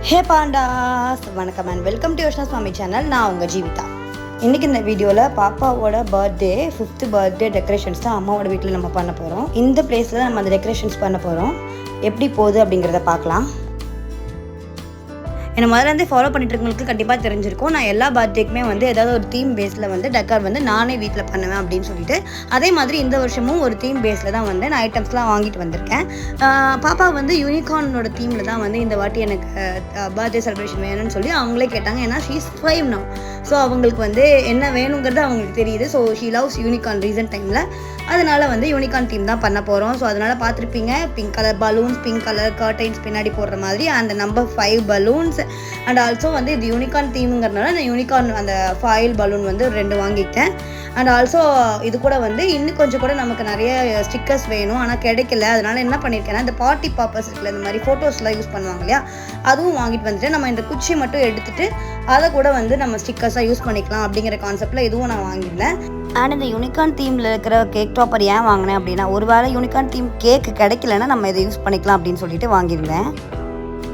ஹே pandas, வணக்கம் and welcome to Yoshna Swami channel. நான் உங்கள் ஜீவிதா. இன்றைக்கி இந்த வீடியோவில் பாப்பாவோட பர்த்டே 5th பர்த்டே டெக்கரேஷன்ஸ் தான் அம்மாவோட வீட்டில் நம்ம பண்ண போகிறோம். இந்த பிளேஸில் தான் நம்ம அந்த டெக்கரேஷன்ஸ் பண்ண போகிறோம். எப்படி போகுது அப்படிங்கிறத பார்க்கலாம். என்னை முதல்ல ஃபாலோ பண்ணிட்டு இருக்கவங்களுக்கு கண்டிப்பாக தெரிஞ்சிருக்கும். நான் எல்லா பர்த்டேக்குமே ஏதாவது ஒரு தீம் பேஸில் டெக்கார் நானே வீட்டில் பண்ணுவேன் அப்படின்னு சொல்லிட்டு, அதே மாதிரி இந்த வருஷமும் ஒரு தீம் பேஸில் தான் நான் ஐட்டம்ஸ்லாம் வாங்கிட்டு வந்திருக்கேன். பாப்பா யூனிகார்னோட தீமில் தான் இந்த வாட்டி எனக்கு பர்த்டே செலிப்ரேஷன் வேணும்னு சொல்லி அவங்களே கேட்டாங்க. ஏன்னா ஷீஸ் 5 now. ஸோ அவங்களுக்கு என்ன வேணுங்கிறது அவங்களுக்கு தெரியுது. So she loves unicorn recent டைமில். அதனால் யூனிகார்ன் தீம் தான் பண்ண போகிறோம். ஸோ அதனால் பார்த்துருப்பீங்க, pink colour balloons, pink colour curtains பின்னாடி போடுற மாதிரி அந்த நம்பர் 5 பலூன்ஸ். அண்ட் ஆல்சோ இது யூனிகார்ன் தீமுங்கிறதுனால அந்த யூனிகார்ன் அந்த ஃபாயில் பலூன் 2 வாங்கிட்டேன். அண்ட் ஆல்சோ இது கூட இன்னும் கொஞ்சம் கூட நமக்கு நிறைய ஸ்டிக்கர்ஸ் வேணும், ஆனால் கிடைக்கல. அதனால் என்ன பண்ணியிருக்கேன்னா, இந்த பார்ட்டி பாப்பர்ஸ் இருக்குல்ல, இந்த மாதிரி ஃபோட்டோஸ்லாம் யூஸ் பண்ணுவாங்க இல்லையா, அதுவும் வாங்கிட்டு வந்துட்டு நம்ம இந்த குச்சி மட்டும் எடுத்துகிட்டு அதை கூட நம்ம ஸ்டிக்கர்ஸாக யூஸ் பண்ணிக்கலாம் அப்படிங்கிற கான்செப்டில் இதுவும் நான் வாங்கியிருந்தேன். அண்ட் இந்த யூனிகார்ன் தீமில் இருக்கிற கேக் டாப்பர் ஏன் வாங்கினேன் அப்படின்னா, ஒரு வேளை யூனிகார்ன் தீம் கேக் கிடைக்கலன்னா நம்ம இதை யூஸ் பண்ணிக்கலாம் அப்படின்னு சொல்லிட்டு வாங்கியிருந்தேன்.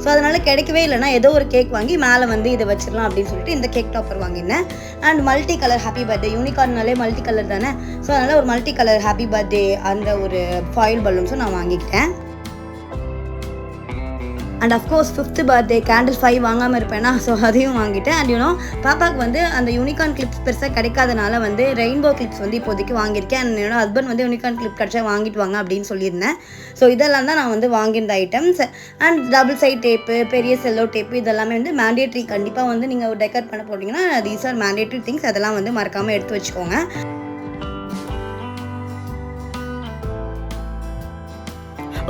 ஸோ அதனால் கிடைக்கவே இல்லைனா ஏதோ ஒரு கேக் வாங்கி மேலே இதை வச்சிடலாம் அப்படின்னு சொல்லிட்டு இந்த கேக் டாப்பர் வாங்கினேன். And multi colour happy birthday, யூனிகார்னாலே மல்டி கலர் தானே. ஸோ அதனால் ஒரு மல்டி கலர் ஹாப்பி பர்த்டே அந்த ஒரு ஃபாயில் பலூன்ஸும் நான் வாங்கிக்கிட்டேன். And of course 5th birthday candle 5 வாங்காமல் இருப்பேன்னா, ஸோ அதையும் வாங்கிட்டேன். அண்ட் பாப்பாவுக்கு அந்த யூனிகார்ன் கிளிப்ஸ் பெருசாக கிடைக்காதனால ரெயின்போ கிளிப்ஸ் இப்போதைக்கு வாங்கியிருக்கேன். அண்ட் என்னோட ஹஸ்பண்ட் யூனிகார்ன் கிளிப் கிடச்சா வாங்கிட்டு வாங்க அப்படின்னு சொல்லியிருந்தேன். ஸோ இதெல்லாம் தான் நான் வாங்கியிருந்த items. And double side tape, பெரிய செல்லோ டேப்பு, இதெல்லாமே மேண்டேட்ரி. கண்டிப்பாக நீங்கள் டெக்கர் பண்ண போட்டிங்கன்னா தீஸ் ஆர் மேண்டேட்ரி திங்ஸ். அதெல்லாம் மறக்காமல் எடுத்து வச்சுக்கோங்க.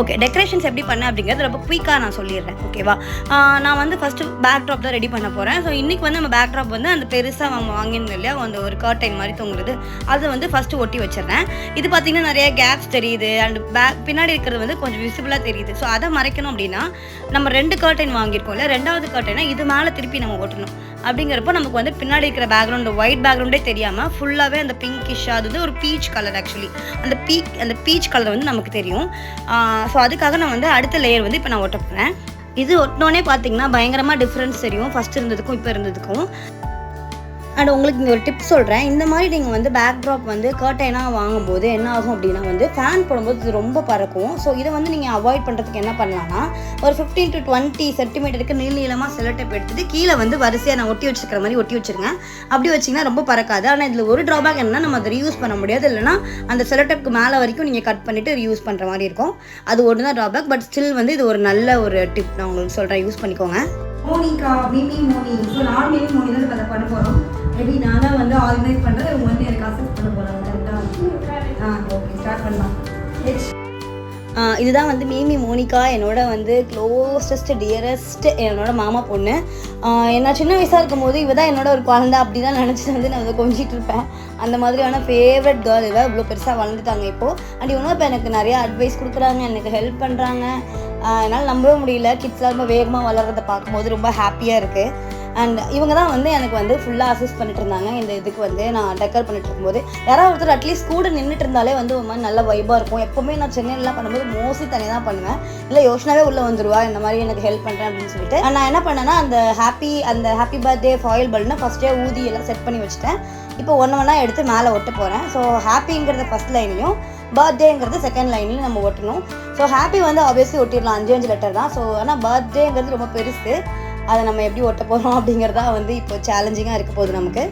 ஓகே, டெக்கரேஷன்ஸ் எப்படி பண்ணேன் அப்படிங்கிறது ரொம்ப குயிக்காக நான் சொல்லிடுறேன். ஓகேவா? நான் ஃபஸ்ட்டு பேக் ட்ராப் தான் ரெடி பண்ண போகிறேன். ஸோ இன்றைக்கி நம்ம பேக் ட்ராப் அந்த பெருசாக வாங்கினோம் இல்லையா, அந்த ஒரு கர்டைன் மாதிரி தொங்குறது, அதை ஃபஸ்ட்டு ஒட்டி வச்சிடுறேன். இது பார்த்திங்கன்னா நிறைய கேப்ஸ் தெரியுது. அண்ட் பின்னாடி இருக்கிறது கொஞ்சம் விசிபிளாக தெரியுது. ஸோ அதை மறைக்கணும் அப்படின்னா நம்ம 2 கர்டைன் வாங்கியிருக்கோம் இல்லை, 2வது கர்டைனை இது மேலே திருப்பி நம்ம ஒட்டணும். அப்படிங்கிறப்போ நமக்கு பின்னாடி இருக்கிற பேக்ரவுண்டு, ஒயிட் பேக்ரவுண்டே தெரியாமல் ஃபுல்லாகவே அந்த பிங்கிஷாக, அது ஒரு பீச் கலர். ஆக்சுவலி அந்த பீச் கலர் நமக்கு தெரியும். ஸோ அதுக்காக நான் அடுத்த லேயர் இப்போ நான் ஒட்ட போகிறேன். இது ஒட்டினோடனே பார்த்தீங்கன்னா பயங்கரமாக டிஃப்ரென்ஸ் தெரியும் ஃபஸ்ட் இருந்ததுக்கும் இப்போ இருந்ததுக்கும். அண்ட் உங்களுக்கு இங்கே ஒரு டிப் சொல்கிறேன். இந்த மாதிரி நீங்கள் பேக் ட்ராப் கர்டைனாக வாங்கும்போது என்ன ஆகும் அப்படின்னா ஃபேன் போடும்போது இது ரொம்ப பறக்கும். ஸோ இதை நீங்கள் அவாய்ட் பண்ணுறதுக்கு என்ன பண்ணலான்னா, ஒரு 15 to 20 சென்டிமீட்டருக்கு நீளமாக செல்லோ டேப் எடுத்துகிட்டு கீழே வரிசையாக நான் ஒட்டி வச்சுக்கிற மாதிரி ஒட்டி வச்சுருங்க. அப்படி வச்சிங்கன்னா ரொம்ப பறக்காது. ஆனால் இதில் ஒரு ட்ராபேக் என்னன்னா, நம்ம அதை ரீயூஸ் பண்ண முடியாது. இல்லைனா அந்த செல்லோ டேப்க்கு மேலே வரைக்கும் நீங்கள் கட் பண்ணிவிட்டு ரீயூஸ் பண்ணுற மாதிரி இருக்கும். அது ஒன்று தான் ட்ராபேக். பட் ஸ்டில் இது ஒரு நல்ல ஒரு டிப் நான் உங்களுக்கு சொல்கிறேன், யூஸ் பண்ணிக்கோங்க. மோனிகா, மிமி மோனி. ஸோ நான் மிமி மோனி தான் அதை பண்ண போகிறோம். மேபி நான் தான் ஆர்கனைஸ் பண்ணுறது, இவங்க எனக்கு அசஸ் பண்ண போகிறாங்க. கரெக்டாக? ஓகே, ஸ்டார்ட் பண்ணலாம். இதுதான் மிமி மோனிகா, என்னோட க்ளோசஸ்ட் டியரஸ்ட் என்னோட மாமா பொண்ணு. நான் சின்ன வயசாக இருக்கும்போது இவ தான் என்னோட ஒரு குழந்தை அப்படி தான் நினச்சிட்டு நான் அதை கொஞ்சிட்டு இருப்பேன். அந்த மாதிரியான ஃபேவரட் கேர்ள் இவ. இவ்வளோ பெருசாக வளர்ந்துட்டாங்க இப்போது. அண்ட் இவனும் இப்போ எனக்கு நிறையா அட்வைஸ் கொடுக்குறாங்க, எனக்கு ஹெல்ப் பண்ணுறாங்க. என்னால் நம்பவே முடியல, கிட்ஸ்லாம் ரொம்ப வேகமாக வளர்கிறத பார்க்கும்போது ரொம்ப ஹாப்பியாக இருக்குது. அண்ட் இவங்க தான் எனக்கு ஃபுல்லாக அசிஸ்ட் பண்ணிட்டு இருந்தாங்க. இந்த இதுக்கு நான் டெக்கர் பண்ணிட்டு இருக்கும்போது யாராவது ஒருத்தர் அட்லீஸ்ட் கூட நின்றுட்டு இருந்தாலே ஒரு மாதிரி நல்ல வைப்பாக இருக்கும். எப்போவுமே நான் சென்னையிலாம் பண்ணும்போது மோஸ்ட்லி தனியாக தான் பண்ணுவேன். இல்லை யோசனாவே உள்ளே வந்துடுவா, இந்த மாதிரி எனக்கு ஹெல்ப் பண்ணுறேன் அப்படின்னு சொல்லிட்டு. நான் என்ன பண்ணேன்னா, அந்த ஹாப்பி பர்த்டே ஃபாயில் பலூனை ஃபஸ்ட்டே ஊதி எல்லாம் செட் பண்ணி வச்சுட்டேன். இப்போ ஒன்றா எடுத்து மேலே ஒட்ட போகிறேன். ஸோ ஹாப்பிங்கிறத ஃபஸ்ட் லைன்லையும், பர்த்டேங்கிறது செகண்ட் லைன்லையும் நம்ம ஒட்டணும். ஸோ ஹாப்பி ஆப்வியஸ்லி ஒட்டிடலாம், 5 லெட்டர் தான். ஸோ ஆனால் பர்த்டேங்கிறது ரொம்ப பெருசு. அதை நம்ம எப்படி ஒட்ட போகிறோம் அப்படிங்கிறதா இப்போ சேலஞ்சிங்காக இருக்க போகுது நமக்கு.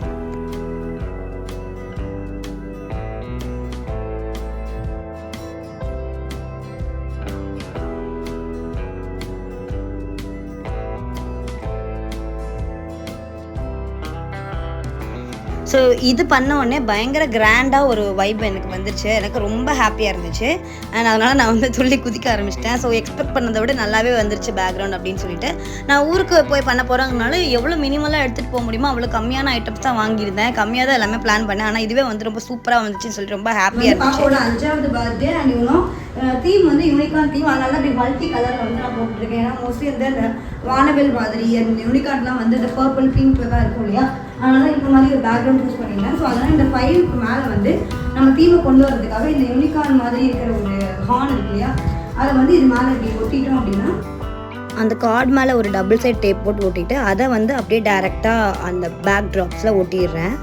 ஸோ இது பண்ண உடனே பயங்கர கிராண்டாக ஒரு வைப் எனக்கு வந்துச்சு. எனக்கு ரொம்ப ஹாப்பியாக இருந்துச்சு. அண்ட் அதனால் நான் துள்ளி குதிக்க ஆரம்பிச்சிட்டேன். ஸோ எக்ஸ்பெக்ட் பண்ணதை விட நல்லாவே வந்துருச்சு பேக்ரவுண்ட் அப்படின்னு சொல்லிட்டு. நான் ஊருக்கு போய் பண்ண போகிறாங்கனால எவ்வளோ மினிமலாக எடுத்துகிட்டு போக முடியுமோ அவ்வளோ கம்மியான ஐட்டம்ஸ் தான் வாங்கியிருந்தேன். கம்மியாக தான் எல்லாமே பிளான் பண்ணேன். ஆனால் இதுவே ரொம்ப சூப்பராக வந்துச்சுன்னு சொல்லிட்டு ரொம்ப ஹாப்பியாக இருந்துச்சு. 5வது birthday and theme unicorn theme. அதனால அப்படி மல்டி கலரில் நான் போட்டுருக்கேன். ஏன்னா மோஸ்ட்லி அந்த வானவில் மாதிரி அந்த யூனிகார்ன்லாம் இந்த பர்பிள் பிங்க் தான் இருக்கும் இல்லையா, அதனால் இந்த மாதிரி ஒரு பேக்ரவுண்ட் யூஸ் பண்ணியிருந்தேன். ஸோ அதனால் இந்த ஃபைலுக்கு மேலே நம்ம தீமை கொண்டு வரதுக்காக இந்த யூனிகார்ன் மாதிரி இருக்கிற ஒரு ஹார்ன் இருக்கு இல்லையா, அதை இது மேலே இப்படி ஒட்டிட்டோம் அப்படின்னா அந்த கார்டு மேலே ஒரு டபுள் சைட் டேப் போட்டு ஒட்டிட்டு அதை வந்து அப்படியே டைரெக்டாக அந்த பேக் ட்ராப்ஸில் ஒட்டிடுறேன்.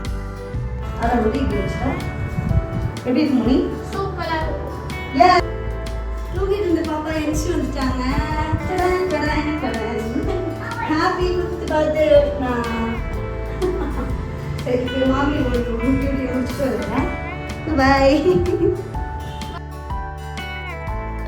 அதை ஒட்டி வச்சுட்டேன். எப்படி இருக்கு மணி? சூப்பராக தூங்கிட்டு இருந்த பாப்பா எழுச்சி வந்துட்டாங்க. Happy 5th birthday. சரி மாமி முடிச்சுட்டு வருவேன். பாய்.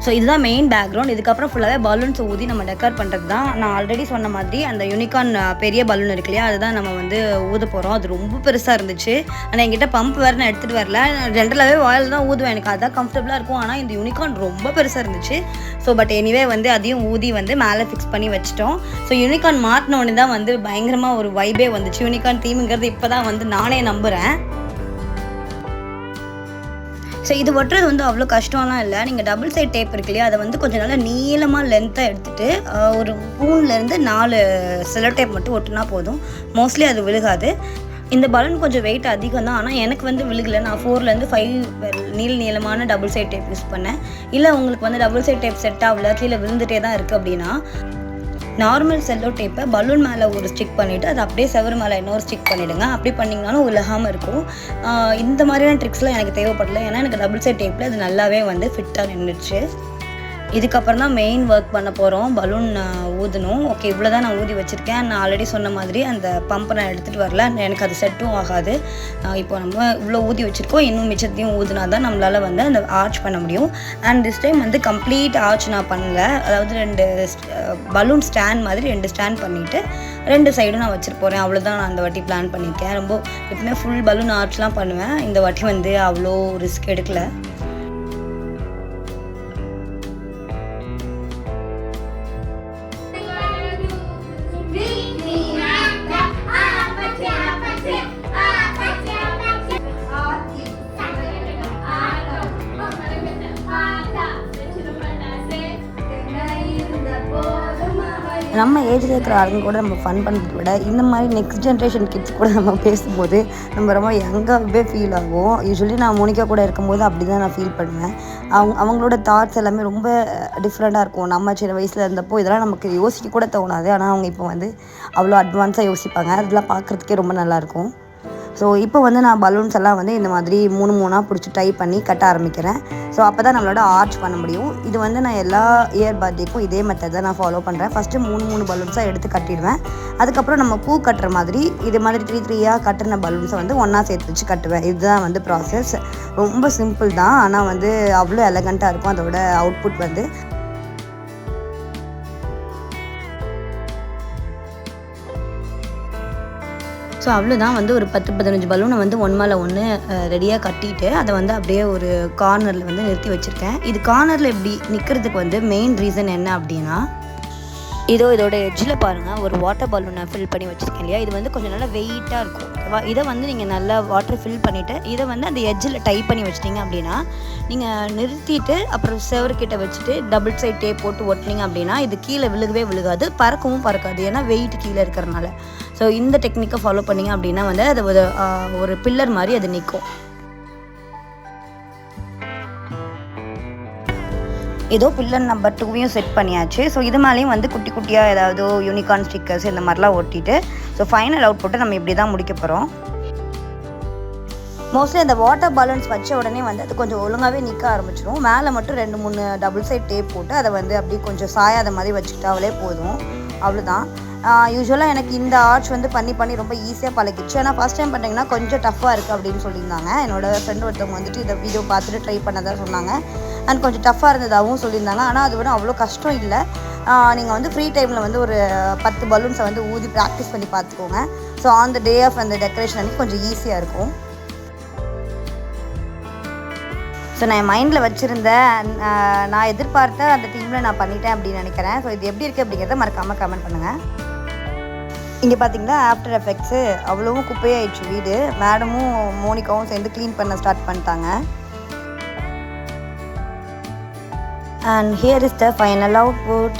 ஸோ இதுதான் மெயின் பேக்ரவுண்ட். இதுக்கப்புறம் ஃபுல்லாகவே பலூன்ஸ் ஊதி நம்ம டெக்கர் பண்ணுறது தான். நான் ஆல்ரெடி சொன்ன மாதிரி அந்த யூனிகார்ன் பெரிய பலூன் இருக்கு இல்லையா, அதுதான் நம்ம வந்து ஊத போகிறோம். அது ரொம்ப பெருசாக இருந்துச்சு. ஆனால் என்கிட்ட பம்ப் வேறு நான் எடுத்துகிட்டு வரல. ஜென்ரலாகவே வாயில் தான் ஊதுவேன், எனக்கு அதான் கம்ஃபர்டபுளாக இருக்கும். ஆனால் இந்த யூனிகார்ன் ரொம்ப பெருசாக இருந்துச்சு. ஸோ பட் எனிவே வந்து அதையும் ஊதி வந்து மேலே ஃபிக்ஸ் பண்ணி வச்சிட்டோம். ஸோ யூனிகார்ன் மாட்டினோடனே தான் வந்து பயங்கரமாக ஒரு வைபே வந்துச்சு. யூனிகார்ன் தீமுங்கிறது இப்போ தான் வந்து நானே நம்புகிறேன். ஸோ இது ஒட்டுறது வந்து அவ்வளோ கஷ்டம்லாம் இல்லை. நீங்கள் டபுள் சைட் டேப் இருக்கு இல்லையா, அதை வந்து கொஞ்சம் நல்லா நீளமாக லென்த்தாக எடுத்துகிட்டு ஒரு 3லேருந்து 4 செலோ டேப் மட்டும் ஒட்டுனா போதும். மோஸ்ட்லி அது விழுகாது. இந்த பலூன் கொஞ்சம் வெயிட் அதிகம் தான், ஆனால் எனக்கு வந்து விழுகலை. நான் 4லேருந்து 5 நீளமான டபுள் சைட் டேப் யூஸ் பண்ணேன். இல்லை உங்களுக்கு வந்து டபுள் சைட் டேப் செட் ஆகல, கீழே விழுந்துகிட்டே தான் இருக்குது அப்படின்னா நார்மல் செல்லோ டேப்பை பலூன் மேலே ஒரு ஸ்டிக் பண்ணிவிட்டு அதை அப்படியே செவரு மேலே இன்னொரு ஸ்டிக் பண்ணிவிடுங்க. அப்படி பண்ணிங்கனாலும் விலகாமல் இருக்கும். இந்த மாதிரியான ட்ரிக்ஸ்லாம் எனக்கு தேவைப்படல, ஏன்னா எனக்கு டபுள் சைட் டேப்பில் அது நல்லாவே வந்து ஃபிட்டாக நின்றுச்சு. இதுக்கப்புறம் தான் மெயின் ஒர்க் பண்ண போகிறோம். பலூன் ஊதணும். ஓகே, இவ்வளோ தான் நான் ஊதி வச்சுருக்கேன். நான் ஆல்ரெடி சொன்ன மாதிரி அந்த பம்பை நான் எடுத்துகிட்டு வரல, எனக்கு அது செட்டும் ஆகாது. இப்போ நம்ம இவ்வளோ ஊதி வச்சுருக்கோம், இன்னும் மிச்சத்தையும் ஊதினா தான் நம்மளால் வந்து அந்த ஆர்ச் பண்ண முடியும். அண்ட் திஸ் டைம் வந்து கம்ப்ளீட் ஆர்ச் நான் பண்ணல. அதாவது 2 பலூன் ஸ்டாண்ட் மாதிரி 2 ஸ்டாண்ட் பண்ணிவிட்டு 2 சைடும் நான் வச்சுட்டு போகிறேன். அவ்வளோதான் நான் அந்த வாட்டி பிளான் பண்ணியிருக்கேன். ரொம்ப எப்பவுமே ஃபுல் பலூன் ஆர்ச்லாம் பண்ணுவேன். இந்த வாட்டி வந்து அவ்வளோ ரிஸ்க் எடுக்கலை. நம்ம ஏஜில் இருக்கிற ஆளுங்க கூட நம்ம ஃபன் பண்ணுறத விட இந்த மாதிரி நெக்ஸ்ட் ஜென்ரேஷன் கிட்ஸ் கூட நம்ம பேசும்போது நம்ம ரொம்ப யங்காகவே ஃபீல் ஆகும். யூஸ்வலி நான் மோனிகா கூட இருக்கும்போது அப்படி தான் நான் ஃபீல் பண்ணுவேன். அவங்களோட தாட்ஸ் எல்லாமே ரொம்ப டிஃப்ரெண்ட்டாக இருக்கும். நம்ம சின்ன வயசில் இருந்தப்போ இதெல்லாம் நமக்கு யோசிக்க கூட தோணாது. ஆனால் அவங்க இப்போ வந்து அவ்வளோ அட்வான்ஸாக யோசிப்பாங்க. அதெல்லாம் பார்க்குறதுக்கே ரொம்ப நல்லாயிருக்கும். ஸோ இப்போ வந்து நான் பலூன்ஸ் எல்லாம் வந்து இந்த மாதிரி 3 பிடிச்சி டை பண்ணி கட்ட ஆரம்பிக்கிறேன். ஸோ அப்போ தான் நம்மளோட ஆர்ச் பண்ண முடியும். இது வந்து நான் எல்லா இயர் பர்த்டேக்கும் இதே மெத்தட் தான் நான் ஃபாலோ பண்ணுறேன். ஃபஸ்ட்டு 3 பலூன்ஸாக எடுத்து கட்டிடுவேன். அதுக்கப்புறம் நம்ம பூ கட்டுற மாதிரி இது மாதிரி 3 கட்டின பலூன்ஸை வந்து ஒன்றா சேர்த்து வச்சு கட்டுவேன். இதுதான் வந்து ப்ராசஸ். ரொம்ப சிம்பிள் தான், ஆனால் வந்து அவ்வளோ எலகண்ட்டாக இருக்கும் அதோட அவுட்புட் வந்து. ஸோ அவ்வளோதான் வந்து ஒரு 10-15 பலூனை வந்து ஒன் மேலே ஒன்று ரெடியாக கட்டிட்டு அதை வந்து அப்படியே ஒரு கார்னரில் வந்து நிறுத்தி வச்சுருக்கேன். இது கார்னரில் இப்படி நிற்கிறதுக்கு வந்து மெயின் ரீசன் என்ன அப்படின்னா, இதோட எட்ஜில் பாருங்கள் ஒரு வாட்டர் பலூனை ஃபில் பண்ணி வச்சுருக்கேன் இல்லையா, இது வந்து கொஞ்சம் நல்லா வெயிட்டாக இருக்கும். ஓகேவா, இதை வந்து நீங்கள் நல்லா வாட்டர் ஃபில் பண்ணிவிட்டு இதை வந்து அந்த எட்ஜில் டைப் பண்ணி வச்சிட்டிங்க அப்படின்னா, நீங்கள் நிறுத்திட்டு அப்புறம் செவருக்கிட்ட வச்சுட்டு டபுள் சைட் டேப் போட்டு ஒட்டினீங்க அப்படின்னா இது கீழே விழுகாது, பறக்கவும் பறக்காது. ஏன்னா வெயிட் கீழே இருக்கிறனால. ஸோ இந்த டெக்னிக்கை ஃபாலோ பண்ணிங்க அப்படின்னா வந்து அது ஒரு பில்லர் மாதிரி அது நிற்கும். ஏதோ பில்லர் நம்பர் 2 செட் பண்ணியாச்சு. ஸோ இது மேலேயும் வந்து குட்டி குட்டியாக ஏதாவது யூனிகார்ன் ஸ்டிக்கர்ஸ் இந்த மாதிரிலாம் ஒட்டிட்டு ஸோ ஃபைனல் அவுட்புட்டை நம்ம இப்படி தான் முடிக்க போகிறோம். மோஸ்ட்லி அந்த வாட்டர் பலூன்ஸ் வச்ச உடனே வந்து அது கொஞ்சம் ஒழுங்காகவே நிற்க ஆரம்பிச்சிடும். மேலே மட்டும் 2-3 டபுள் சைட் டேப் போட்டு அதை வந்து அப்படி கொஞ்சம் சாயாத மாதிரி வச்சுக்கிட்டாலே போதும். அவ்வளோதான். யூஸ்வலாக எனக்கு இந்த ஆர்ச் வந்து பண்ணி ரொம்ப ஈஸியாக பழகிடுச்சு. ஆனால் ஃபஸ்ட் டைம் பண்ணிங்கன்னா கொஞ்சம் டஃப்பாக இருக்குது அப்படின்னு சொல்லியிருந்தாங்க. என்னோடய ஃப்ரெண்ட் ஒருத்தவங்க வந்துட்டு இந்த வீடியோ பார்த்துட்டு ட்ரை பண்ணதாக சொன்னாங்க. அண்ட் கொஞ்சம் டஃப்பாக இருந்ததாகவும் சொல்லியிருந்தாங்க. ஆனால் அது வந்து அவ்வளோ கஷ்டம் இல்லை. நீங்கள் வந்து ஃப்ரீ டைமில் வந்து ஒரு 10 பலூன்ஸை வந்து ஊதி ப்ராக்டிஸ் பண்ணி பார்த்துக்கோங்க. So on the day of அந்த டெக்கரேஷன் அன்றைக்கி கொஞ்சம் ஈஸியாக இருக்கும். ஸோ நான் என் மைண்டில் வச்சுருந்த நான் எதிர்பார்த்த அந்த டீமில் நான் பண்ணிட்டேன் அப்படின்னு நினைக்கிறேன். ஸோ இது எப்படி இருக்குது அப்படிங்கிறத மறக்காமல் கமெண்ட் பண்ணுங்கள். இங்கே பார்த்தீங்கன்னா ஆஃப்டர் எஃபெக்ட்ஸு அவ்வளோவும் குப்பையாயிடுச்சு வீடு. மேடமும் மோனிகாவும் சேர்ந்து க்ளீன் பண்ண ஸ்டார்ட் பண்ணிட்டாங்க. And here is the final output.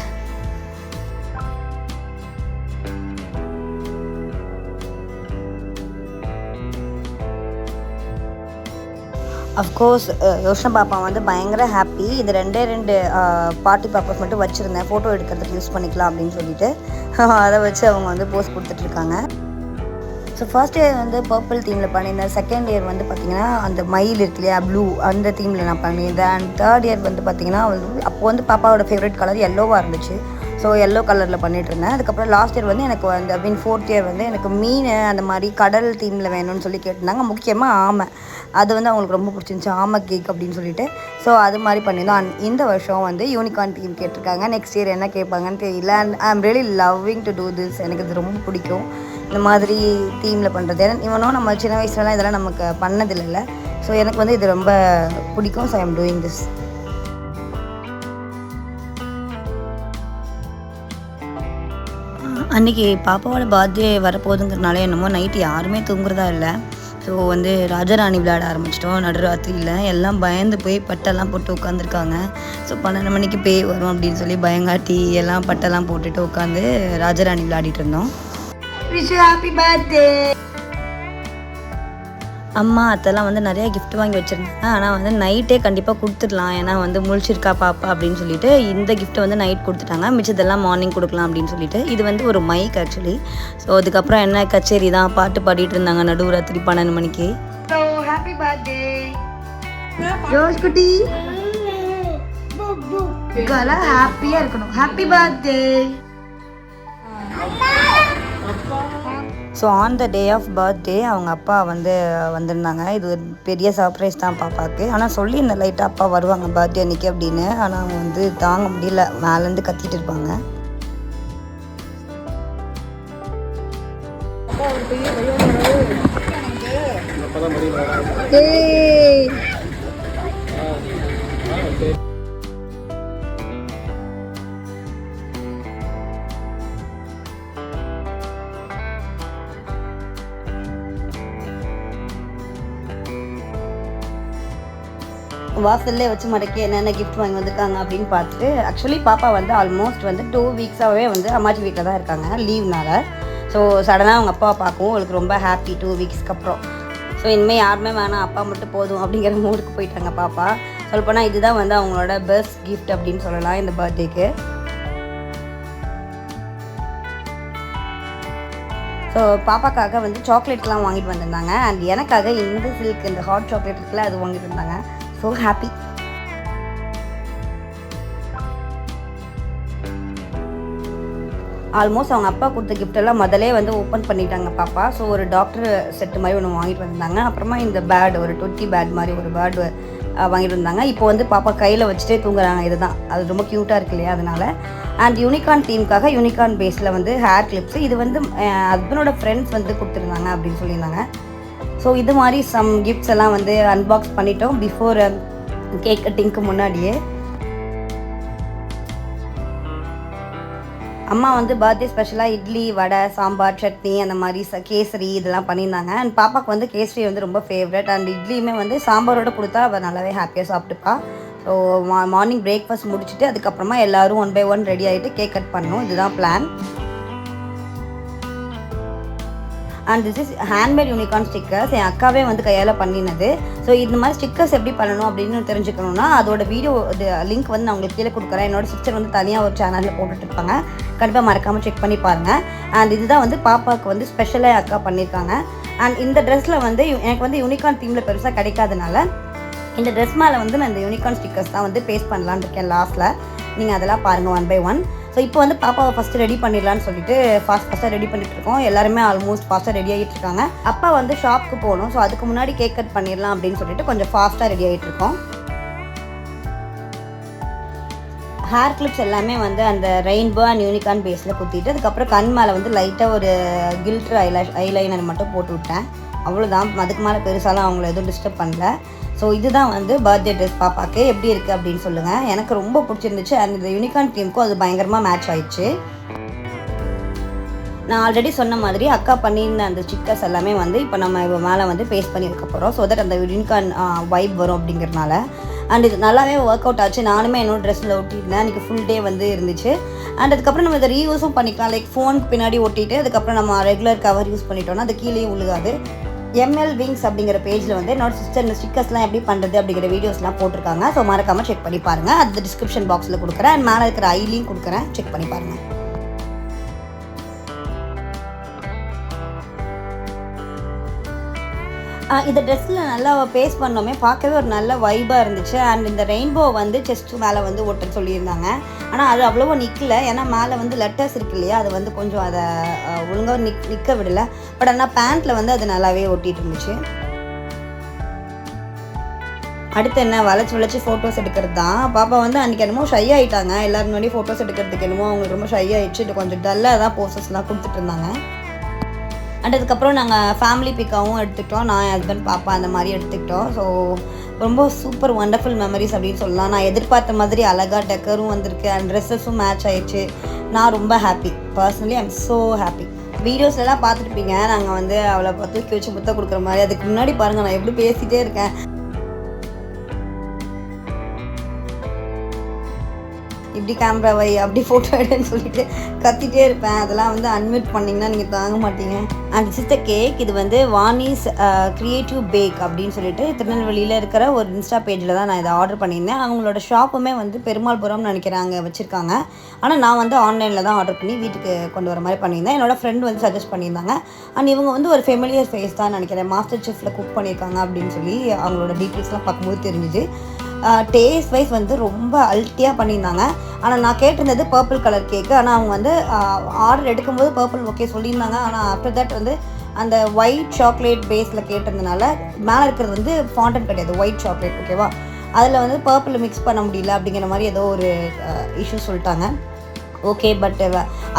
Of course Yoshna பாப்பா வந்து பயங்கர ஹாப்பி. இது 2 பார்ட்டி பேப்பர்ஸ் மட்டும் வச்சுருந்தேன், ஃபோட்டோ எடுக்கிறதுக்கு யூஸ் பண்ணிக்கலாம் அப்படின்னு சொல்லிட்டு அதை வச்சு அவங்க வந்து போஸ்ட் கொடுத்துட்ருக்காங்க. ஸோ ஃபர்ஸ்ட் இயர் வந்து பர்பிள் தீமில் பண்ணியிருந்தேன். செகண்ட் இயர் வந்து பார்த்திங்கன்னா அந்த மயில் இருக்கு இல்லையா, ப்ளூ, அந்த தீமில் நான் பண்ணியிருந்தேன். அண்ட் தேர்ட் இயர் வந்து பார்த்திங்கன்னா அப்போ வந்து பாப்பாவோட ஃபேவரட் கலர் எல்லோவாக இருந்துச்சு. ஸோ எல்லோ கலரில் பண்ணிகிட்டு இருந்தேன். அதுக்கப்புறம் லாஸ்ட் இயர் வந்து எனக்கு அந்த ஃபோர்த் இயர் வந்து எனக்கு மீன் அந்த மாதிரி கடல் தீமில் வேணும்னு சொல்லி கேட்டிருந்தாங்க. முக்கியமாக ஆமை, அது வந்து அவங்களுக்கு ரொம்ப பிடிச்சிருந்துச்சி, ஆமை கேக் அப்படின்னு சொல்லிட்டு. ஸோ அது மாதிரி பண்ணியிருந்தோம். அண்ட் இந்த வருஷம் வந்து யூனிகார்ன் தீம் கேட்டிருக்காங்க. நெக்ஸ்ட் இயர் என்ன கேட்பாங்கன்னு தெரியல. And I am really loving to do this. எனக்கு இது ரொம்ப பிடிக்கும் இந்த மாதிரி தீமில் பண்ணுறது. ஏன்னா இவனும் நம்ம சின்ன வயசுலலாம் இதெல்லாம் நமக்கு பண்ணதில்லை. ஸோ எனக்கு வந்து இது ரொம்ப பிடிக்கும். So I am doing this. அன்றைக்கி பாப்பாவோட பர்த்டே வரப்போகுதுங்கிறனால என்னமோ நைட்டு யாருமே தூங்குறதா இல்லை. ஸோ வந்து ராஜராணி விளையாட ஆரம்பிச்சிட்டோம் நடுராத்திரியில். எல்லாம் பயந்து போய் பட்டெல்லாம் போட்டு உட்காந்துருக்காங்க. ஸோ 12 மணிக்கு பேய் வரும் அப்படின்னு சொல்லி பயங்காட்டி எல்லாம் பட்டெல்லாம் போட்டுட்டு உட்காந்து ராஜராணி விளையாடிட்டு இருந்தோம். Happy birthday. அம்மா அத்தெல்லாம் வந்து நிறையா கிஃப்ட் வாங்கி வச்சுருந்தாங்க. ஆனால் வந்து நைட்டே கண்டிப்பாக கொடுத்துடலாம், ஏன்னா வந்து முழிச்சிருக்கா பாப்பா அப்படின்னு சொல்லிட்டு இந்த கிஃப்ட்டை வந்து நைட் கொடுத்துட்டாங்க. மிச்சதெல்லாம் மார்னிங் கொடுக்கலாம் அப்படின்னு சொல்லிட்டு. இது வந்து ஒரு மைக் ஆக்சுவலி. ஸோ அதுக்கப்புறம் என்ன கச்சேரி தான், பாட்டு பாடிட்டு இருந்தாங்க நடுராத்திரி 12 மணிக்கு. ஸோ ஹாப்பி பர்த்டே யோஷ் குட்டி, ஹாப்பியாக இருக்கணும். Happy birthday. So on the day of birthday அவங்க அப்பா வந்து வந்திருந்தாங்க. இது ஒரு பெரிய சர்ப்ரைஸ் தான் பாப்பாவுக்கு. ஆனால் சொல்லியிருந்தேன் லைட்டாக அப்பா வருவாங்க பர்த்டே அன்றைக்கி அப்படின்னு. ஆனால் அவங்க வந்து தாங்க முடியல, மேலேருந்து கத்திட்டு இருப்பாங்க. வாசல்லே வச்சு மடக்கி என்னென்ன கிஃப்ட் வாங்கி வந்திருக்காங்க அப்படின்னு பார்த்துட்டு, ஆக்சுவலி பாப்பா வந்து ஆல்மோஸ்ட் வந்து 2 வீக்ஸாகவே வந்து அம்மாச்சி வீட்டில் தான் இருக்காங்க லீவ்னால. ஸோ சடனாக அவங்க அப்பாவை பார்க்கவும் அவங்களுக்கு ரொம்ப ஹாப்பி 2 வீக்ஸ்க்கு அப்புறம். ஸோ இனிமேல் யாருமே வேணாம், அப்பா மட்டும் போதும் அப்படிங்கிற மூடுக்கு போயிட்டாங்க பாப்பா. சொல்லப்போனால் இதுதான் வந்து அவங்களோட பெஸ்ட் கிஃப்ட் அப்படின்னு சொல்லலாம் இந்த பர்த்டேக்கு. ஸோ பாப்பாக்காக வந்து சாக்லேட்லாம் வாங்கிட்டு வந்திருந்தாங்க. அண்ட் எனக்காக இந்த சில்க் இந்த ஹாட் சாக்லேட் இருக்குல்ல அது வாங்கிட்டு இருந்தாங்க. So happy. ஆல்மோஸ்ட் அவங்க அப்பா கொடுத்த கிஃப்டெல்லாம் முதலே வந்து ஓப்பன் பண்ணிட்டாங்க பாப்பா. ஸோ ஒரு டாக்டர் செட்டு மாதிரி ஒன்று வாங்கிட்டு வந்திருந்தாங்க. அப்புறமா இந்த பேட், ஒரு 20 பேட் மாதிரி ஒரு பேட் வாங்கிட்டு வந்தாங்க. இப்போ வந்து பாப்பா கையில் வச்சுட்டே தூங்குறாங்க. இதுதான், அது ரொம்ப க்யூட்டாக இருக்கு இல்லையா, அதனால. அண்ட் யூனிகார்ன் தீமுக்காக யூனிகார்ன் பேஸில் வந்து ஹேர் கிளிப்ஸ், இது வந்து ஹஸ்பண்டோட ஃப்ரெண்ட்ஸ் வந்து கொடுத்துருந்தாங்க அப்படின்னு சொல்லியிருந்தாங்க. ஸோ இது மாதிரி சம் கிஃப்ட்ஸ் எல்லாம் வந்து அன்பாக்ஸ் பண்ணிட்டோம் பிஃபோர் கேக் கட்டிங்க்கு முன்னாடியே. அம்மா வந்து பர்த்டே ஸ்பெஷலாக இட்லி, வடை, சாம்பார், சட்னி, அந்த மாதிரி கேசரி இதெல்லாம் பண்ணியிருந்தாங்க. அண்ட் பாப்பாவுக்கு வந்து கேசரி வந்து ரொம்ப ஃபேவரட். அண்ட் இட்லியுமே வந்து சாம்பாரோடு கொடுத்தா அவள் நல்லாவே ஹாப்பியாக சாப்பிட்டுப்பா. ஸோ மார்னிங் பிரேக்ஃபாஸ்ட் முடிச்சுட்டு அதுக்கப்புறமா எல்லோரும் 1 by 1 ரெடி ஆகிட்டு கேக் கட் பண்ணணும். இதுதான் plan. And this is handmade unicorn stickers. என் அக்காவே வந்து கையால் பண்ணினது. ஸோ இந்த மாதிரி ஸ்டிக்கர்ஸ் எப்படி பண்ணணும் அப்படின்னு தெரிஞ்சுக்கணுன்னா அதோட வீடியோ லிங்க் வந்து நான் உங்களுக்கு கீழே கொடுக்குறேன். என்னோட சிஸ்டர் வந்து தனியாக ஒரு சேனலில் போட்டுட்ருப்பாங்க, கண்டிப்பாக மறக்காமல் செக் பண்ணி பாருங்கள். அண்ட் இதுதான் வந்து பாப்பாவுக்கு வந்து ஸ்பெஷலாக அக்கா பண்ணியிருக்காங்க. அண்ட் இந்த ட்ரெஸ்ஸில் வந்து எனக்கு வந்து யூனிகார்ன் தீமில் பெருசாக கிடைக்காதனால இந்த ட்ரெஸ் மேலே வந்து நான் இந்த யூனிகார்ன் ஸ்டிக்கர்ஸ் தான் வந்து பேஸ்ட் பண்ணலான்னு இருக்கேன் லாஸ்ட்டில். நீங்கள் அதெல்லாம் பாருங்கள் 1 by 1. ஸோ இப்போ வந்து பாப்பாவை ஃபஸ்ட்டு ரெடி பண்ணிடலான்னு சொல்லிட்டு ஃபாஸ்ட்டாக ரெடி பண்ணிகிட்ருக்கோம். எல்லாருமே ஆல்மோஸ்ட் ஃபாஸ்ட்டாக ரெடி ஆகிட்டு இருக்காங்க. அப்பா வந்து ஷாப்புக்கு போகணும். ஸோ அதுக்கு முன்னாடி கேக் கட் பண்ணிடலாம் அப்படின்னு சொல்லிட்டு கொஞ்சம் ஃபாஸ்ட்டாக ரெடி ஆகிட்டு இருக்கோம். ஹேர் கிளிப்ஸ் எல்லாமே வந்து அந்த ரெயின்போ அண்ட் யூனிகார்ன் பேஸில் குத்திட்டு அதுக்கப்புறம் கண் மேலே வந்து லைட்டாக ஒரு கில்ட்ரு ஐலைனர் மட்டும் போட்டு விட்டேன். அவ்வளோதான், அதுக்கு மேலே பெருசாலாம் அவங்கள எதுவும் டிஸ்டர்ப் பண்ணல. ஸோ இதுதான் வந்து பர்த்டே ட்ரெஸ் பாப்பாக்கு எப்படி இருக்குது அப்படின்னு சொல்லுங்கள். எனக்கு ரொம்ப பிடிச்சிருந்துச்சு. அண்ட் இந்த யூனிகார்ன் தீமுக்கும் அது பயங்கரமாக மேட்ச் ஆயிடுச்சு. நான் ஆல்ரெடி சொன்ன மாதிரி அக்கா பண்ணியிருந்த அந்த ஸ்டிக்கர்ஸ் எல்லாமே வந்து இப்போ நம்ம இவ மேலே வந்து பேஸ்ட் பண்ணியிருக்க போகிறோம். ஸோ தட் அந்த யூனிகார்ன் வைப் வரும் அப்படிங்கிறனால. அண்ட் இது நல்லாவே ஒர்க் அவுட் ஆச்சு. நானுமே என்னோட ட்ரெஸ்ஸில் ஒட்டியிருந்தேன். அன்றைக்கி ஃபுல் டே வந்து இருந்துச்சு. அண்ட் அதுக்கப்புறம் நம்ம இதை ரீயூஸும் பண்ணிக்கலாம். லைக் ஃபோனுக்கு பின்னாடி ஒட்டிட்டு அதுக்கப்புறம் நம்ம ரெகுலர் கவர் யூஸ் பண்ணிட்டோம்னா அது கீழே உழுகாது. எம்எல் விங்ஸ் அப்படிங்கிற பேஜில் வந்து என்னோட சிஸ்டர் இந்த ஸ்டிக்கர்ஸ்லாம் எப்படி பண்ணுறது அப்படிங்கிற வீடியோஸ்லாம் போட்டிருக்காங்க. ஸோ மறக்காமல் செக் பண்ணி பாருங்கள். அது டிஸ்கிரிப்ஷன் பாக்ஸில் கொடுக்குறேன் அண்ட் மேலே இருக்கிற ஐலியும் கொடுக்குறேன், செக் பண்ணி பாருங்கள். இந்த ட்ரெஸ்ஸில் நல்லா பேஸ்ட் பண்ணோமே பார்க்கவே ஒரு நல்ல வைபாக இருந்துச்சு. அண்ட் இந்த ரெயின்போ வந்து செஸ்ட்டு மேலே வந்து ஒட்ட சொல்லியிருந்தாங்க. ஆனால் அது அவ்வளோவா நிற்கல, ஏன்னா மேலே வந்து லெட்டர்ஸ் இருக்கு இல்லையா, அது வந்து கொஞ்சம் அதை ஒழுங்காக நிற்க விடலை. பட் ஆனால் பேண்ட்டில் வந்து அது நல்லாவே ஒட்டிகிட்டு இருந்துச்சு. அடுத்து என்ன வளைச்சி ஃபோட்டோஸ் எடுக்கிறது தான். பாப்பா வந்து அன்றைக்கி என்னமோ ஷை ஆகிட்டாங்க. எல்லோரும் முன்னாடி ஃபோட்டோஸ் எடுக்கிறதுக்கு என்னமோ அவங்களுக்கு ரொம்ப ஷை ஆகிடுச்சு. கொஞ்சம் டல்லாக தான் போசஸ்லாம் கொடுத்துட்டு இருந்தாங்க. அண்ட் அதுக்கப்புறம் நாங்கள் ஃபேமிலி பிக்காவும் எடுத்துக்கிட்டோம். நான் என் ஹஸ்பண்ட் பாப்பா அந்த மாதிரி எடுத்துக்கிட்டோம். ஸோ ரொம்ப சூப்பர் ஒண்டர்ஃபுல் மெமரிஸ் அப்படின்னு சொல்லலாம். நான் எதிர்பார்த்த மாதிரி அழகாக டெக்கரும் வந்திருக்கு அண்ட் ட்ரெஸ்ஸஸும் மேட்ச் ஆகிடுச்சு. நான் ரொம்ப happy, personally I am so happy. வீடியோஸ்லாம் பார்த்துருப்பீங்க, நாங்கள் வந்து அவளை தூக்கி வச்சு முத்த கொடுக்குற மாதிரி. அதுக்கு முன்னாடி பாருங்கள் நான் எப்படி பேசிகிட்டே இருக்கேன். இப்படி கேமரா வை, அப்படி ஃபோட்டோ எடுன்னு சொல்லிட்டு கத்திட்டே இருப்பேன். அதெல்லாம் வந்து அன்மியூட் பண்ணிங்கன்னா நீங்கள் தாங்க மாட்டீங்க. அண்ட் சிஸ்ட கேக் இது வந்து வாணிஸ் க்ரியேட்டிவ் பேக் அப்படின்னு சொல்லிட்டு திருநெல்வேலியில் இருக்கிற ஒரு இன்ஸ்டா பேஜில் தான் நான் இதை ஆர்டர் பண்ணியிருந்தேன். அவங்களோட ஷாப்புமே வந்து பெருமாள்புரம்னு நினைக்கிறாங்க வச்சுருக்காங்க. ஆனால் நான் வந்து ஆன்லைனில் தான் ஆர்டர் பண்ணி வீட்டுக்கு கொண்டு வர மாதிரி பண்ணியிருந்தேன். என்னோடய ஃப்ரெண்ட் வந்து சஜஸ்ட் பண்ணியிருந்தாங்க. அண்ட் இவங்க வந்து ஒரு ஃபெமிலியர் ஃபேஸ் தான் நினைக்கிறேன். மாஸ்டர் செஃப்பில் குக் பண்ணியிருக்காங்க அப்படின்னு சொல்லி அவங்களோட டீட்டெயில்ஸ்லாம் பார்க்கும்போது தெரிஞ்சுது. டேஸ்ட் வைஸ் வந்து ரொம்ப அல்ட்டியாக பண்ணியிருந்தாங்க. ஆனால் நான் கேட்டிருந்தது பர்பிள் கலர் கேக்கு. ஆனால் அவங்க வந்து ஆர்டர் எடுக்கும்போது பர்பிள் ஓகே சொல்லியிருந்தாங்க. ஆனால் ஆஃப்டர் தட் வந்து அந்த ஒயிட் சாக்லேட் பேஸில் கேட்டிருந்தனால மேலே இருக்கிறது வந்து ஃபாண்டன் கிடையாது, ஒயிட் சாக்லேட், ஓகேவா. அதில் வந்து பர்பிள் மிக்ஸ் பண்ண முடியல அப்படிங்கிற மாதிரி ஏதோ ஒரு இஷ்யூ சொல்லிட்டாங்க. ஓகே, பட்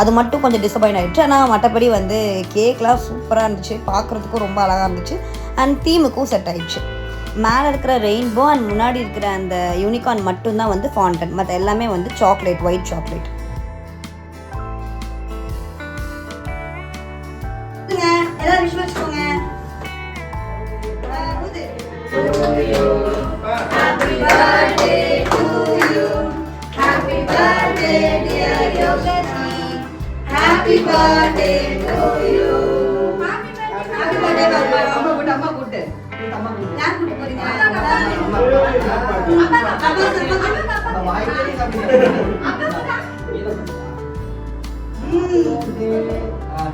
அது மட்டும் கொஞ்சம் டிசப்பாயிண்ட் ஆகிடுச்சு. ஆனால் மற்றபடி வந்து கேக்லாம் சூப்பராக இருந்துச்சு, பார்க்குறதுக்கும் ரொம்ப அழகாக இருந்துச்சு அண்ட் தீமுக்கும் செட் ஆகிடுச்சு. மேலே இருக்கிற ரெயின்போ அண்ட் முன்னாடி இருக்கிற அந்த யூனிகார்ன் மட்டும்தான் வந்து ஃபாண்டன், மற்ற எல்லாமே வந்து சாக்லேட், ஒயிட் சாக்லேட். எல்லாரும் விஷ் வச்சுக்கோங்க. Happy birthday to you. Happy birthday dear Yogeshi. Happy birthday to you. Happy birthday பாப்பா. அம்மா கூட்டு. நான் கூட்டு போறீங்க.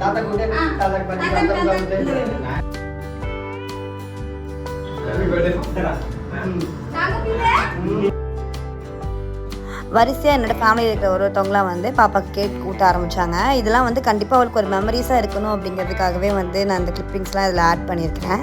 தாத்தா கூட்டு. தாத்தா கூட்டு. வரிசையாக என்னோடய ஃபேமிலியில் இருக்கிற ஒருத்தவங்களாம் வந்து பாப்பாவுக்கு கேக் ஊட்ட ஆரம்பித்தாங்க. இதெல்லாம் வந்து கண்டிப்பாக அவளுக்கு ஒரு மெமரிஸாக இருக்கணும் அப்படிங்கிறதுக்காகவே வந்து நான் இந்த கிளிப்பிங்ஸ்லாம் இதில் ஆட் பண்ணியிருக்கேன்.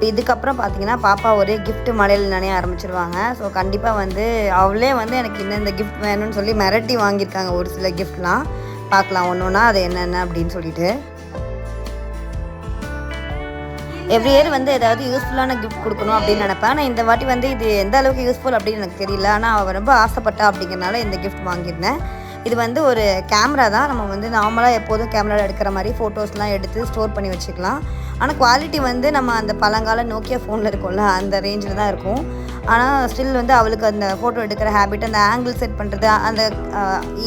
இதுக்கப்புறம் பார்த்தீங்கன்னா பாப்பா ஒரே கிஃப்ட் மழையில் நினைய ஆரம்பிச்சிருவாங்க. ஸோ கண்டிப்பாக வந்து அவளே வந்து எனக்கு இந்த கிஃப்ட் வேணும்னு சொல்லி மிரட்டி வாங்கியிருக்காங்க. ஒரு சில கிஃப்ட்லாம் பார்க்கலாம் ஒன்று ஒன்றா அது என்னென்ன அப்படின்னு சொல்லிட்டு. எவ்ரி இயர் வந்து ஏதாவது யூஸ்ஃபுல்லான கிஃப்ட் கொடுக்கணும் அப்படின்னு நினைப்பேன். ஆனால் இந்த வாட்டி வந்து இது எந்த அளவுக்கு யூஸ்ஃபுல் அப்படின்னு எனக்கு தெரியல. ஆனால் அவள் ரொம்ப ஆசைப்பட்டா அப்படிங்கிறனால இந்த கிஃப்ட் வாங்கியிருந்தேன். இது வந்து ஒரு கேமரா தான். நம்ம வந்து நார்மலாக எப்போதும் கேமராவில் எடுக்கிற மாதிரி ஃபோட்டோஸ்லாம் எடுத்து ஸ்டோர் பண்ணி வச்சுக்கலாம். ஆனால் குவாலிட்டி வந்து நம்ம அந்த பழங்கால நோக்கியா ஃபோனில் இருக்கும்ல அந்த ரேஞ்சில் தான் இருக்கும். ஆனால் ஸ்டில் வந்து அவளுக்கு அந்த ஃபோட்டோ எடுக்கிற ஹேபிட், அந்த ஆங்கிள் செட் பண்ணுறது, அந்த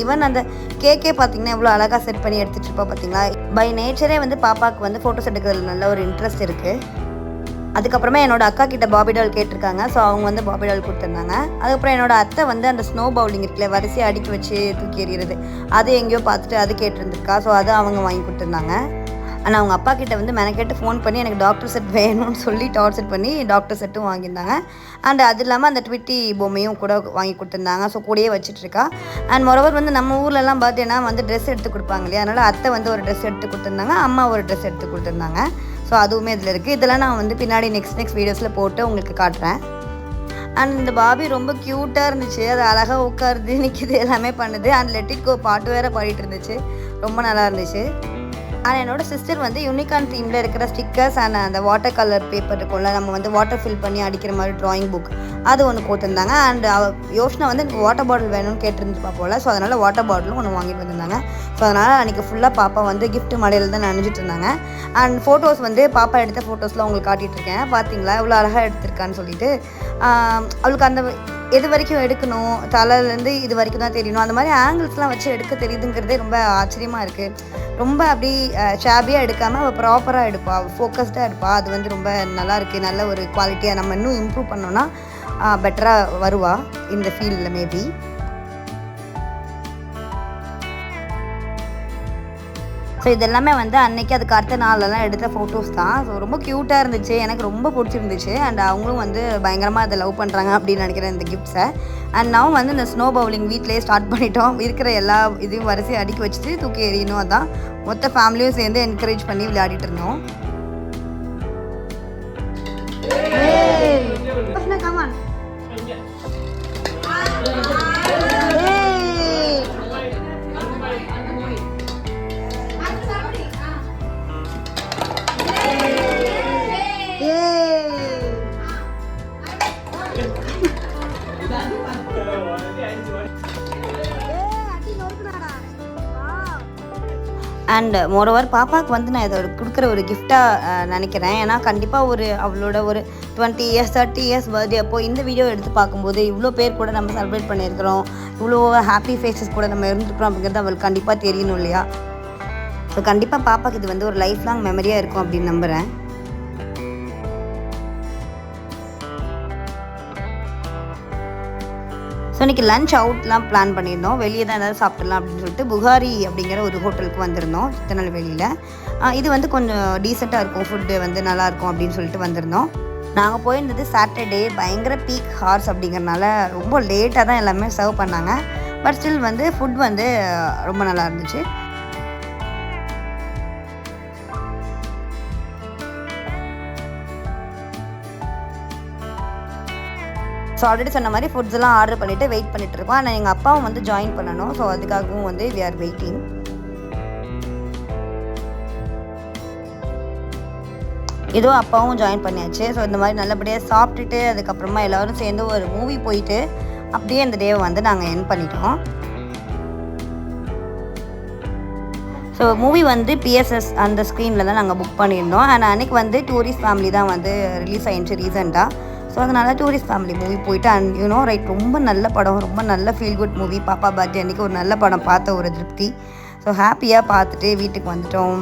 ஈவன் அந்த கேக்கே பார்த்திங்கன்னா எவ்வளோ அழகாக செட் பண்ணி எடுத்துகிட்டு இருப்பா பார்த்திங்களா. பை நேச்சரே வந்து பாப்பாவுக்கு வந்து ஃபோட்டோஸ் எடுக்கிறதுல நல்ல ஒரு இன்ட்ரெஸ்ட் இருக்குது. அதுக்கப்புறமா என்னோடய அக்கா கிட்ட பாபி டால் கேட்டிருக்காங்க. ஸோ அவங்க வந்து பாபி டால் கொடுத்துருந்தாங்க. அதுக்கப்புறம் என்னோடய அத்தை வந்து அந்த ஸ்னோ பவுலிங் இருக்குல்ல, வரிசையை அடுக்கி வச்சு தூக்கி எறிகிறது, அது எங்கேயோ பார்த்துட்டு அது கேட்டிருந்துருக்கா. ஸோ அது அவங்க வாங்கி கொடுத்துருந்தாங்க. ஆனால் அவங்க அப்பா கிட்ட வந்து மெனக்கேட்டு ஃபோன் பண்ணி எனக்கு டாக்டர் செட் வேணும்னு சொல்லி டார்ச்சர் பண்ணி டாக்டர் செட்டும் வாங்கியிருந்தாங்க. அண்ட் அது இல்லாமல் அந்த ட்விட்டி பொம்மையும் கூட வாங்கி கொடுத்துருந்தாங்க. ஸோ கூடயே வச்சுட்ருக்கா. அண்ட் மொரவர் வந்து நம்ம ஊர்லலாம் பார்த்தீங்கன்னா வந்து ட்ரெஸ் எடுத்து கொடுப்பாங்க இல்லையா, அதனால் அத்தை வந்து ஒரு ட்ரெஸ் எடுத்து கொடுத்துருந்தாங்க, அம்மா ஒரு ட்ரெஸ் எடுத்து கொடுத்துருந்தாங்க. ஸோ அதுவுமே இதில் இருக்குது. இதெல்லாம் நான் வந்து பின்னாடி நெக்ஸ்ட் வீடியோஸில் போட்டு உங்களுக்கு காட்டுறேன். அண்ட் இந்த பாபி ரொம்ப க்யூட்டாக இருந்துச்சு. அது அழகாக உட்காருது, நிற்கிது, எல்லாமே பண்ணுது. அண்ட் லெட் இட் கோ பாட்டு வேறு பாடிட்டு இருந்துச்சு. ரொம்ப நல்லா இருந்துச்சு. அண்ட் என்னோடய சிஸ்டர் வந்து யூனிகார்ன் தீமில் இருக்கிற ஸ்டிக்கர்ஸ் அண்ட் அந்த வாட்டர் கலர் பேப்பர் இருக்கும்ல, நம்ம வந்து வாட்டர் ஃபில் பண்ணி அடிக்கிற மாதிரி ட்ராயிங் புக், அது ஒன்று கொடுத்துருந்தாங்க. அண்ட் யோசனை வந்து எனக்கு வாட்டர் பாட்டில் வேணும்னு கேட்டிருந்துப்பா போல். ஸோ அதனால் வாட்டர் பாட்டிலும் ஒன்று வாங்கிட்டு வந்திருந்தாங்க. ஸோ அதனால் அன்றைக்கி ஃபுல்லாக பாப்பா வந்து கிஃப்ட் மழையில் தான் நனைஞ்சிட்டு இருந்தாங்க. அண்ட் ஃபோட்டோஸ் வந்து பாப்பா எடுத்த ஃபோட்டோஸ்லாம் உங்களுக்கு காட்டிகிட்ருக்கேன். பார்த்தீங்களா எவ்வளோ அழகாக எடுத்திருக்கான்னு சொல்லிட்டு. அவளுக்கு அந்த எது வரைக்கும் எடுக்கணும், தலையிலேருந்து இது வரைக்கும் தான் தெரியணும், அந்த மாதிரி ஆங்கிள்ஸ்லாம் வச்சு எடுக்க தெரியுதுங்கிறதே ரொம்ப ஆச்சரியமாக இருக்குது. ரொம்ப அப்படி ஷாபியாக எடுக்காமல் அவள் ப்ராப்பராக எடுப்பாள், அவள் ஃபோக்கஸ்டாக எடுப்பாள். அது வந்து ரொம்ப நல்லாயிருக்கு. நல்ல ஒரு குவாலிட்டியாக நம்ம இன்னும் இம்ப்ரூவ் பண்ணோன்னா பெட்டராக வருவாள் இந்த ஃபீல்டில் மேபி. ஸோ இதெல்லாமே வந்து அன்றைக்கி அதுக்கு அடுத்த நாளெல்லாம் எடுத்த ஃபோட்டோஸ் தான். ஸோ ரொம்ப க்யூட்டாக இருந்துச்சு, எனக்கு ரொம்ப பிடிச்சிருந்துச்சு. அண்ட் அவங்களும் வந்து பயங்கரமாக அதை லவ் பண்ணுறாங்க அப்படின்னு நினைக்கிறேன் இந்த கிஃப்ட்ஸை. அண்ட் நான் வந்து இந்த ஸ்னோ பவுலிங் வீட்டிலே ஸ்டார்ட் பண்ணிட்டோம். இருக்கிற எல்லா இதையும் வரிசையை அடுக்கி வச்சுட்டு தூக்கி எறியணும். அதான் மொத்த ஃபேமிலியும் சேர்ந்து என்கரேஜ் பண்ணி விளையாடிட்டு இருந்தோம். அண்ட் மோரோவர் பாப்பாவுக்கு வந்து நான் இதை கொடுக்குற ஒரு கிஃப்டாக நினைக்கிறேன். ஏன்னா கண்டிப்பாக அவளோட ஒரு 20 years 30 years பர்த்டே அப்போது இந்த வீடியோ எடுத்து பார்க்கும்போது இவ்வளோ பேர் கூட நம்ம செலிப்ரேட் பண்ணியிருக்கிறோம், இவ்வளோ ஹாப்பி ஃபேஸஸ் கூட நம்ம இருந்துருக்கிறோம் அப்படிங்கிறது அவளுக்கு கண்டிப்பாக தெரியணும் இல்லையா. ஸோ கண்டிப்பாக பாப்பாவுக்கு இது வந்து ஒரு லைஃப் லாங் மெமரியாக இருக்கும் அப்படின்னு நம்புகிறேன். ஸோ இன்றைக்கி லன்ச் அவுட்லாம் பிளான் பண்ணியிருந்தோம். வெளியே தான் ஏதாவது சாப்பிட்லாம் அப்படின்னு சொல்லிட்டு புகாரி அப்படிங்கிற ஒரு ஹோட்டலுக்கு வந்திருந்தோம் திருநெல்வேலியில். இது வந்து கொஞ்சம் டீசெண்டாக இருக்கும், ஃபுட்டு வந்து நல்லாயிருக்கும் அப்படின்னு சொல்லிட்டு வந்திருந்தோம். நாங்கள் போயிருந்தது சாட்டர்டே, பயங்கர பீக் ஹார்ஸ் அப்படிங்கிறனால ரொம்ப லேட்டாக தான் எல்லாமே சர்வ் பண்ணாங்க. பட் ஸ்டில் வந்து ஃபுட் வந்து ரொம்ப நல்லா இருந்துச்சு. ஸோ ஆல்ரெடி சொன்ன மாதிரி ஃபுட்ஸ்லாம் ஆர்டர் பண்ணிவிட்டு வெயிட் பண்ணிகிட்டு இருக்கோம். ஆனால் எங்கள் அப்பாவும் வந்து ஜாயின் பண்ணணும். ஸோ அதுக்காகவும் வந்து வி ஆர் வெயிட்டிங். ஏதோ அப்பாவும் ஜாயின் பண்ணியாச்சு. ஸோ இந்த மாதிரி நல்லபடியாக சாப்பிட்டுட்டு அதுக்கப்புறமா எல்லோரும் சேர்ந்து ஒரு மூவி போயிட்டு அப்படியே அந்த டேவை வந்து நாங்கள் எண்ட் பண்ணிட்டோம். ஸோ மூவி வந்து பிஎஸ்எஸ் அந்த ஸ்க்ரீனில் தான் நாங்கள் புக் பண்ணியிருந்தோம். அண்ட் அன்றைக்கி வந்து டூரிஸ்ட் ஃபேமிலி தான் வந்து ரிலீஸ் ஆகிடுச்சு ரீசெண்டாக. ஸோ அதனால் டூரிஸ்ட் ஃபேமிலி மூவி போயிட்டு அண்ட் ரைட் ரொம்ப நல்ல படம், ரொம்ப நல்ல ஃபீல் குட் மூவி. பாப்பா பர்த்டே அன்றைக்கி ஒரு நல்ல படம் பார்த்த ஒரு திருப்தி. ஸோ ஹாப்பியாக பார்த்துட்டு வீட்டுக்கு வந்துட்டோம்.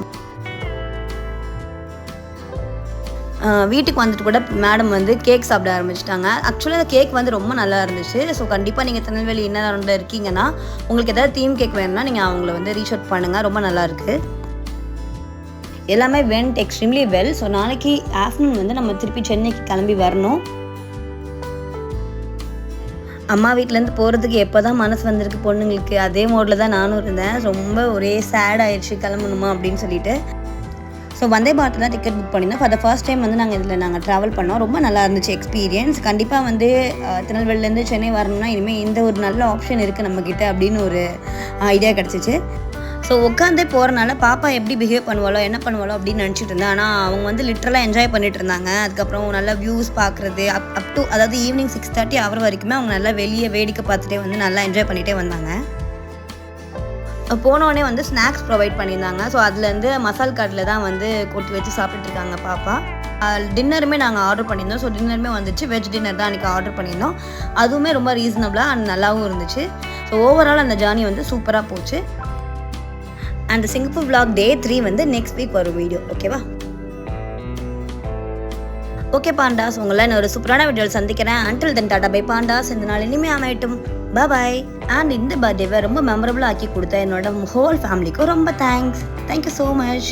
வீட்டுக்கு வந்துட்டு கூட மேடம் வந்து கேக் சாப்பிட ஆரம்பிச்சிட்டாங்க. ஆக்சுவலாக அந்த கேக் வந்து ரொம்ப நல்லா இருந்துச்சு. ஸோ கண்டிப்பாக நீங்கள் திருநெல்வேலி என்ன இருக்கீங்கன்னா உங்களுக்கு ஏதாவது தீம் கேக் வேணும்னா நீங்கள் அவங்கள வந்து ரீச் அவுட் பண்ணுங்கள், ரொம்ப நல்லாயிருக்கு. எல்லாமே வென்ட் எக்ஸ்ட்ரீம்லி வெல். ஸோ நாளைக்கு ஆஃப்டர்நூன் வந்து நம்ம திருப்பி சென்னைக்கு கிளம்பி வரணும். அம்மா வீட்டிலேருந்து போகிறதுக்கு எப்போ தான் மனசு வந்திருக்கு பொண்ணுங்களுக்கு, அதே மோடில் தான் நானும் இருந்தேன். ரொம்ப ஒரே சேட் ஆயிடுச்சு கிளம்பணுமா அப்படின்னு சொல்லிட்டு. ஸோ வந்தே பாரத்தில் தான் டிக்கெட் புக் பண்ணியிருந்தோம். ஃபார் த ஃபர்ஸ்ட் டைம் வந்து நாங்கள் ட்ராவல் பண்ணோம். ரொம்ப நல்லா இருந்துச்சு எக்ஸ்பீரியன்ஸ். கண்டிப்பாக வந்து திருநெல்வேலியிலேருந்து சென்னை வரணும்னா இனிமேல் இந்த ஒரு நல்ல ஆப்ஷன் இருக்குது நம்மக்கிட்ட அப்படின்னு ஒரு ஐடியா கிடச்சிச்சு. ஸோ உட்காந்தே போகிறனால பாப்பா எப்படி பிஹேவ் பண்ணுவாளோ என்ன பண்ணுவாளோ அப்படின்னு நினச்சிட்டு இருந்தேன். ஆனால் அவங்க வந்து லிட்டரலாக என்ஜாய் பண்ணிட்டு இருந்தாங்க. அதுக்கப்புறம் நல்லா வியூஸ் பார்க்குறது அப் டு அதாவது ஈவினிங் 6:30 hour வரைக்குமே அவங்க நல்லா வெளியே வேடிக்கை பார்த்துட்டே வந்து நல்லா என்ஜாய் பண்ணிகிட்டே வந்தாங்க. போனோடனே வந்து ஸ்நாக்ஸ் ப்ரொவைட் பண்ணியிருந்தாங்க. ஸோ அதுலேருந்து மசால் காட்டில் தான் வந்து கொட்டி வச்சு சாப்பிட்டுருக்காங்க பாப்பா. டின்னருமே நாங்கள் ஆர்டர் பண்ணியிருந்தோம். ஸோ டின்னருமே வந்துச்சு, வெஜ் டின்னர் தான் அன்றைக்கி ஆர்டர் பண்ணியிருந்தோம். அதுவுமே ரொம்ப ரீசனபிளாக அண்ட் நல்லாவும் இருந்துச்சு. ஸோ ஓவரால் அந்த ஜேர்னி வந்து சூப்பராக போச்சு. அண்ட் சிங்கப்பூர் vlog Day 3 வந்து நெக்ஸ்ட் வீக் வரும் வீடியோ, ஓகேவா? ஓகே பாண்டாஸ், உங்களை நான் ஒரு சூப்பரான வீடியோவில் சந்திக்கிறேன். Until then tata bye pandas. இந்த நாள் இனிமேல் அமையட்டும். பாய். அண்ட் இந்த பர்த்டேவை ரொம்ப மெமரபுளாக ஆக்கி கொடுத்த என்னோட ஹோல் ஃபேமிலிக்கும் ரொம்ப தேங்க்ஸ். Thank you so much.